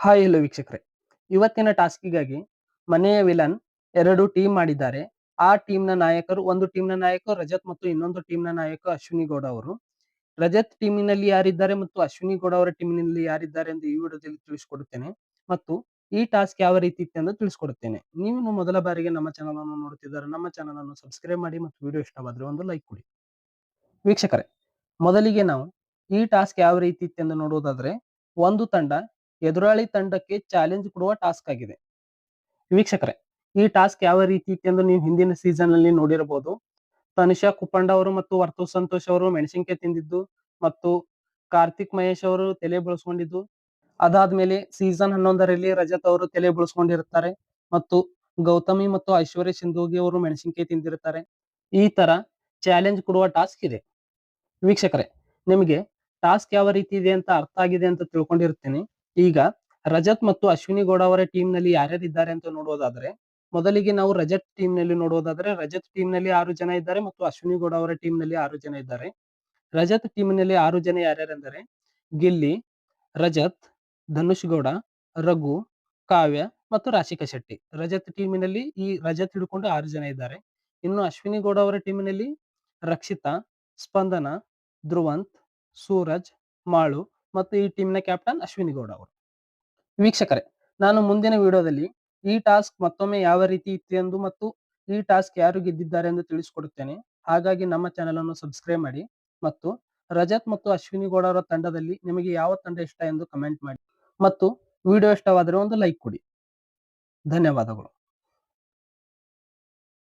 Hi hello ವೀಕ್ಷಕರೇ, ಇವತ್ತಿನ ಟಾಸ್ಕಿಗಾಗಿ ಮನೆಯ ವಿಲನ್ 2 ಟೀಮ್ ಮಾಡಿದ್ದಾರೆ. ಆ ಟೀಮ್‌ನ ನಾಯಕರು, ಒಂದು ಟೀಮ್‌ನ ನಾಯಕ ರಜತ್ ಮತ್ತು ಇನ್ನೊಂದು ಟೀಮ್‌ನ ನಾಯಕ ಅಶ್ವಿನಿ ಗೌಡ ಅವರು. ರಜತ್ ಟೀಮಿನಲ್ಲಿ ಯಾರಿದ್ದಾರೆ ಮತ್ತು ಅಶ್ವಿನಿ ಗೌಡ ಅವರ ಟೀಮಿನಲ್ಲಿ ಯಾರಿದ್ದಾರೆ ಎಂದು ಈ ವಿಡಿಯೋದಲ್ಲಿ ತಿಳಿಸಿಕೊಡುತ್ತೇನೆ ಮತ್ತು ಈ ಟಾಸ್ಕ್ ಯಾವ ರೀತಿ ಇತ್ತು ಎಂದು ತಿಳಿಸಿಕೊಡುತ್ತೇನೆ. ನೀವು ಮೊದಲ ಬಾರಿಗೆ ನಮ್ಮ ಚಾನಲ್ ಅನ್ನು ನೋಡುತ್ತಿದ್ದರೆ ನಮ್ಮ ಚಾನಲ್ ಅನ್ನು ಸಬ್ಸ್ಕ್ರೈಬ್ ಮಾಡಿ ಮತ್ತು ವಿಡಿಯೋ ಇಷ್ಟವಾದರೆ ಒಂದು ಲೈಕ್ ಕೊಡಿ. ವೀಕ್ಷಕರೇ, ಮೊದಲಿಗೆ ನಾವು ಈ ಟಾಸ್ಕ್ ಯಾವ ರೀತಿ ಇತ್ತೆಂದು ನೋಡುವುದಾದರೆ, ಒಂದು ತಂಡ ಎದುರಾಳಿ ತಂಡಕ್ಕೆ ಚಾಲೆಂಜ್ ಕೊಡುವ ಟಾಸ್ಕ್ ಆಗಿದೆ. ವೀಕ್ಷಕರೇ, ಈ ಟಾಸ್ಕ್ ಯಾವ ರೀತಿ ಇತ್ತೆಂದು ನೀವು ಹಿಂದಿನ ಸೀಸನ್ ಅಲ್ಲಿ ನೋಡಿರಬಹುದು. ತನಿಷಾ ಕುಪ್ಪಂಡ ಅವರು ಮತ್ತು ವರ್ತೂರ್ ಸಂತೋಷ್ ಅವರು ಮೆಣಸಿನಕಾಯಿ ತಿಂದಿದ್ದು ಮತ್ತು ಕಾರ್ತಿಕ್ ಮಹೇಶ್ ಅವರು ತಲೆ ಬಳಸ್ಕೊಂಡಿದ್ದು. ಅದಾದ್ಮೇಲೆ ಸೀಸನ್ 11ರಲ್ಲಿ ರಜತ್ ಅವರು ತಲೆ ಬಳಸ್ಕೊಂಡಿರುತ್ತಾರೆ ಮತ್ತು ಗೌತಮಿ ಮತ್ತು ಐಶ್ವರ್ಯ ಸಿಂಧೋಗಿ ಅವರು ಮೆಣಸಿನಕಾಯಿ ತಿಂದಿರುತ್ತಾರೆ. ಈ ತರ ಚಾಲೆಂಜ್ ಕೊಡುವ ಟಾಸ್ಕ್ ಇದೆ. ವೀಕ್ಷಕರೇ, ನಿಮಗೆ ಟಾಸ್ಕ್ ಯಾವ ರೀತಿ ಇದೆ ಅಂತ ಅರ್ಥ ಆಗಿದೆ ಅಂತ ತಿಳ್ಕೊಂಡಿರುತ್ತೇನೆ. ಈಗ ರಜತ್ ಮತ್ತು ಅಶ್ವಿನಿ ಗೌಡ ಅವರ ಟೀಮ್ ನಲ್ಲಿ ಯಾರ್ಯಾರಿದ್ದಾರೆ ಅಂತ ನೋಡೋದಾದ್ರೆ, ಮೊದಲಿಗೆ ನಾವು ರಜತ್ ಟೀಮ್ ನಲ್ಲಿ ನೋಡೋದಾದ್ರೆ, ರಜತ್ ಟೀಮ್ ನಲ್ಲಿ 6 ಜನ ಇದ್ದಾರೆ ಮತ್ತು ಅಶ್ವಿನಿ ಗೌಡ ಅವರ ಟೀಮ್ ನಲ್ಲಿ 6 ಜನ ಇದ್ದಾರೆ. ರಜತ್ ಟೀಮ್ ನಲ್ಲಿ 6 ಜನ ಯಾರ್ಯಾರೆಂದರೆ ಗಿಲ್ಲಿ, ರಜತ್, ಧನುಷ್ ಗೌಡ, ರಘು, ಕಾವ್ಯ ಮತ್ತು ರಾಶಿಕಾ ಶೆಟ್ಟಿ. ರಜತ್ ಟೀಮಿನಲ್ಲಿ ಈ ರಜತ್ ಹಿಡ್ಕೊಂಡು 6 ಜನ ಇದ್ದಾರೆ. ಇನ್ನು ಅಶ್ವಿನಿ ಗೌಡ ಅವರ ಟೀಮಿನಲ್ಲಿ ರಕ್ಷಿತಾ, ಸ್ಪಂದನ, ಧ್ರುವಂತ್, ಸೂರಜ್, ಮಾಳು ಮತ್ತು ಈ ಟೀಮ್ನ ಕ್ಯಾಪ್ಟನ್ ಅಶ್ವಿನಿ ಗೌಡ ಅವರು. ವೀಕ್ಷಕರೇ, ನಾನು ಮುಂದಿನ ವಿಡಿಯೋದಲ್ಲಿ ಈ ಟಾಸ್ಕ್ ಮತ್ತೊಮ್ಮೆ ಯಾವ ರೀತಿ ಇತ್ತು ಎಂದು ಮತ್ತು ಈ ಟಾಸ್ಕ್ ಯಾರು ಗೆದ್ದಿದ್ದಾರೆ ಎಂದು ತಿಳಿಸಿಕೊಡುತ್ತೇನೆ. ಹಾಗಾಗಿ ನಮ್ಮ ಚಾನೆಲ್ ಅನ್ನು ಸಬ್ಸ್ಕ್ರೈಬ್ ಮಾಡಿ ಮತ್ತು ರಜತ್ ಮತ್ತು ಅಶ್ವಿನಿ ಗೌಡ ಅವರ ತಂಡದಲ್ಲಿ ನಿಮಗೆ ಯಾವ ತಂಡ ಇಷ್ಟ ಎಂದು ಕಮೆಂಟ್ ಮಾಡಿ ಮತ್ತು ವಿಡಿಯೋ ಇಷ್ಟವಾದರೆ ಒಂದು ಲೈಕ್ ಕೊಡಿ. ಧನ್ಯವಾದಗಳು.